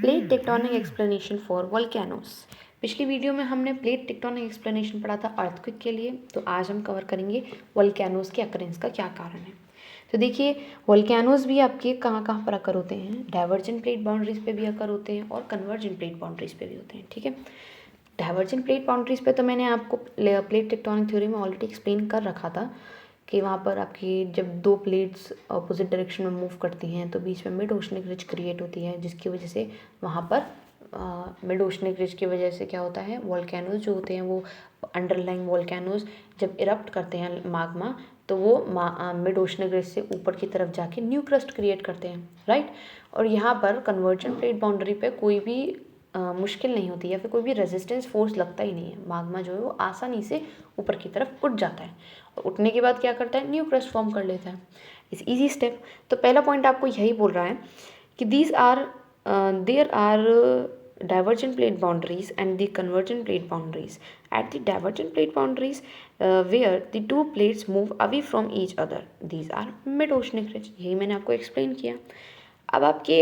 Plate tectonic explanation for volcanoes. पिछली video में हमने प्लेट टेक्टोनिक एक्सप्लेनेशन पढ़ा था अर्थक्वेक के लिए, तो आज हम कवर करेंगे वोल्केनोस के अकरेंस का क्या कारण है। तो देखिए, वोल्केनोस भी आपके कहाँ कहाँ पर अकर होते हैं, डाइवर्जेंट प्लेट बाउंड्रीज पे भी अकर होते हैं और कन्वर्जेंट प्लेट बाउंड्रीज पे भी होते हैं। ठीक है, डाइवर्जेंट प्लेट बाउंड्रीज पे तो मैंने आपको प्लेट टेक्टोनिक थ्योरी में ऑलरेडी एक्सप्लेन कर रखा था कि वहाँ पर आपकी जब दो प्लेट्स अपोजिट डायरेक्शन में मूव करती हैं तो बीच में मिड ओशनिक रिज क्रिएट होती है, जिसकी वजह से वहाँ पर मिड ओशनिक रिज की वजह से क्या होता है, वोल्केनोज जो होते हैं वो अंडरलाइंग वोल्केनोज जब इरप्ट करते हैं माग्मा, तो वो मिड ओशनिक रिज से ऊपर की तरफ जाके न्यू क्रस्ट क्रिएट करते हैं, राइट। और यहाँ पर कन्वर्जेंट प्लेट बाउंड्री पे कोई भी मुश्किल नहीं होती या फिर कोई भी रेजिस्टेंस फोर्स लगता ही नहीं है। माग्मा जो है वो आसानी से ऊपर की तरफ उठ जाता है और उठने के बाद क्या करता है, न्यू क्रस्ट फॉर्म कर लेता है। इस इजी स्टेप। तो पहला पॉइंट आपको यही बोल रहा है कि there are divergent plate boundaries and the convergent plate boundaries. At the divergent plate boundaries, where the two plates move away from each other, these are mid-oceanic ridge. यही मैंने आपको एक्सप्लेन किया। अब आपके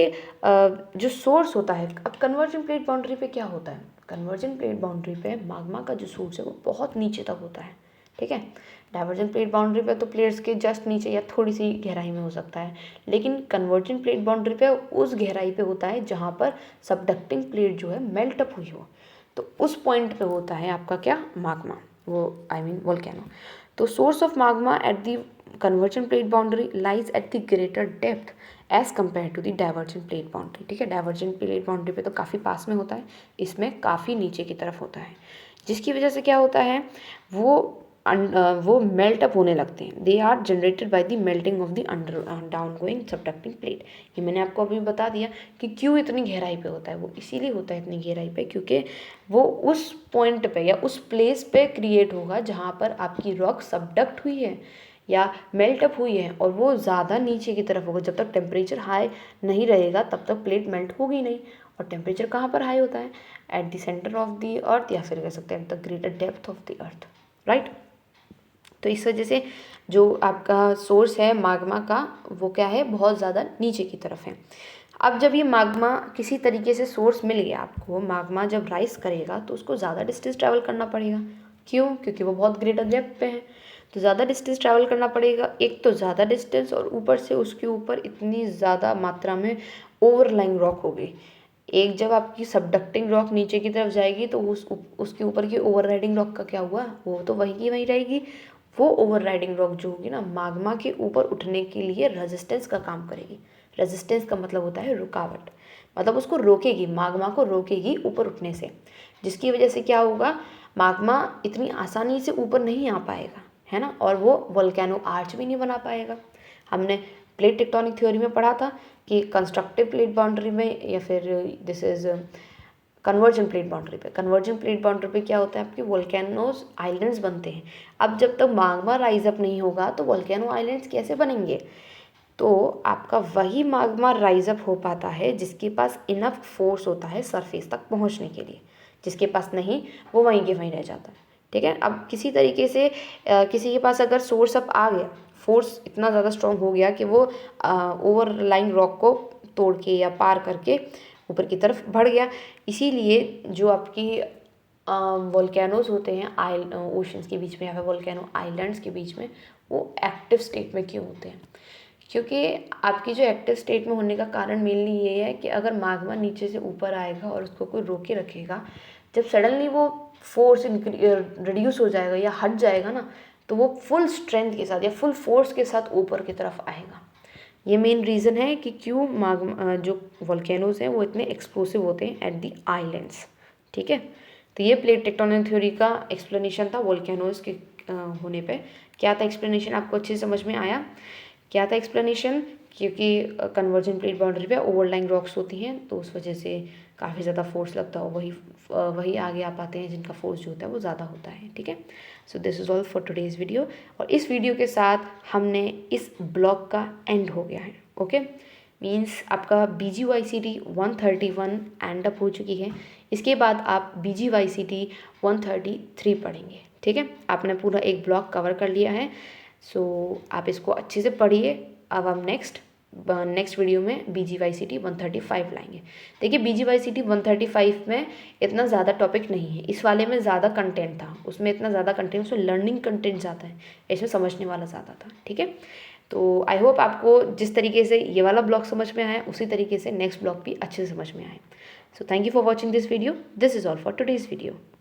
जो सोर्स होता है, अब कन्वर्जेंट प्लेट बाउंड्री पे क्या होता है, कन्वर्जेंट प्लेट बाउंड्री पे माग्मा का जो सोर्स है वो बहुत नीचे तक होता है। ठीक है, डाइवर्जेंट प्लेट बाउंड्री पे तो प्लेट्स के जस्ट नीचे या थोड़ी सी गहराई में हो सकता है, लेकिन कन्वर्जेंट प्लेट बाउंड्री पे उस गहराई पे होता है जहाँ पर सबडक्टिंग प्लेट जो है मेल्ट अप हुई हो, तो उस पॉइंट पे होता है आपका क्या, माग्मा, वो वोल्केनो। तो source of magma at the convergent plate boundary lies at the greater depth as compare to the divergent plate boundary. ठीक है, डाइवर्जेंट प्लेट बाउंड्री पे तो काफ़ी पास में होता है, इसमें काफ़ी नीचे की तरफ होता है, जिसकी वजह से क्या होता है, वो मेल्ट अप होने लगते हैं। They are generated by the melting of the down going subducting plate. ये मैंने आपको अभी बता दिया कि क्यों इतनी गहराई पे होता है, वो इसीलिए होता है इतनी गहराई पे क्योंकि वो उस पॉइंट पे या उस प्लेस पे क्रिएट होगा जहाँ पर आपकी रॉक सबडक्ट हुई है या मेल्ट अप हुई है, और वो ज़्यादा नीचे की तरफ होगा। जब तक टेम्परेचर हाई नहीं रहेगा तब तक प्लेट मेल्ट होगी नहीं। और टेम्परेचर कहाँ पर हाई होता है, at the centre of the earth, या फिर कह सकते हैं eight the greater depth of the earth, right. तो इस वजह से जो आपका सोर्स है माग्मा का वो क्या है, बहुत ज़्यादा नीचे की तरफ है। अब जब ये माग्मा किसी तरीके से सोर्स मिल गया आपको, माग्मा जब राइज करेगा तो उसको ज़्यादा डिस्टेंस ट्रैवल करना पड़ेगा। क्यों? क्योंकि वो बहुत ग्रेटर डेप्थ पे है, तो ज़्यादा डिस्टेंस ट्रैवल करना पड़ेगा। एक तो ज़्यादा डिस्टेंस, और ऊपर से उसके ऊपर इतनी ज़्यादा मात्रा में ओवरलाइंग रॉक होगी। एक जब आपकी सबडक्टिंग रॉक नीचे की तरफ जाएगी तो उसके ऊपर की ओवरराइडिंग रॉक का क्या हुआ, वो तो वहीं की वहीं रहेगी। वो ओवरराइडिंग रॉक जो होगी ना, माग्मा के ऊपर उठने के लिए रेजिस्टेंस का काम करेगी। रेजिस्टेंस का मतलब होता है रुकावट, मतलब उसको रोकेगी, माग्मा को रोकेगी ऊपर उठने से, जिसकी वजह से क्या होगा, माग्मा इतनी आसानी से ऊपर नहीं आ पाएगा, है ना, और वो वोल्केनो आर्च भी नहीं बना पाएगा। हमने प्लेट टेक्टोनिक थ्योरी में पढ़ा था कि कंस्ट्रक्टिव प्लेट बाउंड्री में, या फिर this is convergent plate boundary पे क्या होता है, आपके वोल्केनोज आइलैंड्स बनते हैं। अब जब तक माग्मा राइज अप नहीं होगा तो वोल्केनो आइलैंड्स कैसे बनेंगे, तो आपका वही माग्मा राइज अप हो पाता है जिसके पास इनफ फोर्स होता है सरफेस तक पहुंचने के लिए। जिसके पास नहीं, वो वहीं के वहीं रह जाता है। ठीक है, अब किसी तरीके से किसी के पास अगर सोर्स अप आ गया, फोर्स इतना ज़्यादा स्ट्रॉन्ग हो गया कि वो ओवरलाइंग रॉक को तोड़ के या पार करके ऊपर की तरफ बढ़ गया। इसीलिए जो आपकी वोल्केनोज होते हैं ओशंस के बीच में या फिर वोल्केनो आइलैंड्स के बीच में, वो एक्टिव स्टेट में क्यों होते हैं, क्योंकि आपकी जो एक्टिव स्टेट में होने का कारण मेनली ये है कि अगर माग्मा नीचे से ऊपर आएगा और उसको कोई रोके रखेगा, जब सडनली वो फोर्स रिड्यूस हो जाएगा या हट जाएगा ना, तो वो फुल स्ट्रेंथ के साथ या फुल फोर्स के साथ ऊपर की तरफ आएगा। ये मेन रीज़न है कि क्यों माग्मा जो वोल्केनोज हैं वो इतने एक्सप्लोसिव होते हैं एट दी आइलैंड्स। ठीक है, तो ये प्लेट टेक्टोनिक थ्योरी का एक्सप्लेनेशन था वोल्केनोज के होने पे। क्या था एक्सप्लेनेशन, आपको अच्छे से समझ में आया? क्या था एक्सप्लेनेशन, क्योंकि कन्वर्जेंट प्लेट बाउंड्री पे ओवरलाइंग रॉक्स होती हैं तो उस वजह से काफ़ी ज़्यादा फोर्स लगता है, वही आगे आ पाते हैं जिनका फोर्स जो होता है वो ज़्यादा होता है। ठीक है, so this is all for today's video, और इस वीडियो के साथ हमने इस ब्लॉक का एंड हो गया है। ओके, मीन्स आपका BGYCT 131 एंड अप हो चुकी है। इसके बाद आप BGYCT 133 पढ़ेंगे। ठीक है, आपने पूरा एक ब्लॉक कवर कर लिया है, सो आप इसको अच्छे से पढ़िए। अब हम नेक्स्ट नेक्स्ट वीडियो में BGYCT 135 लाएंगे। देखिए BGYCT 135 में इतना ज़्यादा टॉपिक नहीं है, इस वाले में ज़्यादा कंटेंट था, उसमें इतना ज़्यादा कंटेंट, उसमें लर्निंग कंटेंट ज़्यादा है, इसमें समझने वाला ज़्यादा था। ठीक है, तो आई होप आपको जिस तरीके से ये वाला ब्लॉग समझ में आया उसी तरीके से नेक्स्ट ब्लॉग भी अच्छे से समझ में आए। So thank you for watching this video. This is all for today's video.